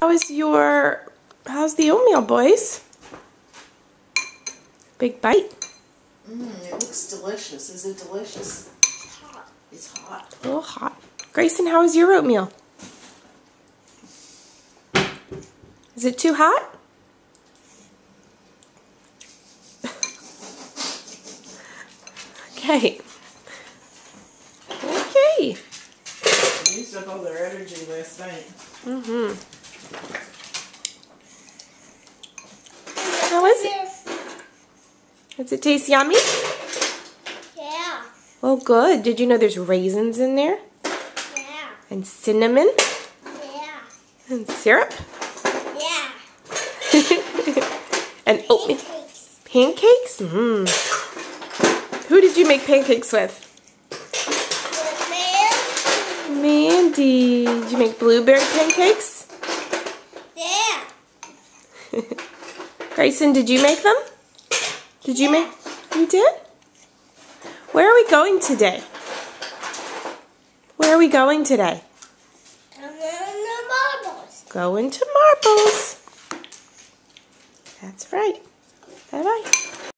How's the oatmeal, boys? Big bite. It looks delicious. Is it delicious? It's hot. It's hot. A little hot. Grayson, how is your oatmeal? Is it too hot? Okay. Okay. They used up all their energy last night. How is it? Does it taste yummy? Yeah. Oh, good. Did you know there's raisins in there? Yeah. And cinnamon? Yeah. And syrup? Yeah. And oatmeal? Pancakes. Pancakes? Who did you make pancakes with? The Mandy. Did you make blueberry pancakes? Yeah. Grayson, did you make them? Did you make? You did? Where are we going today? Where are we going today? And then the marbles. Going to Marbles. That's right. Bye-bye.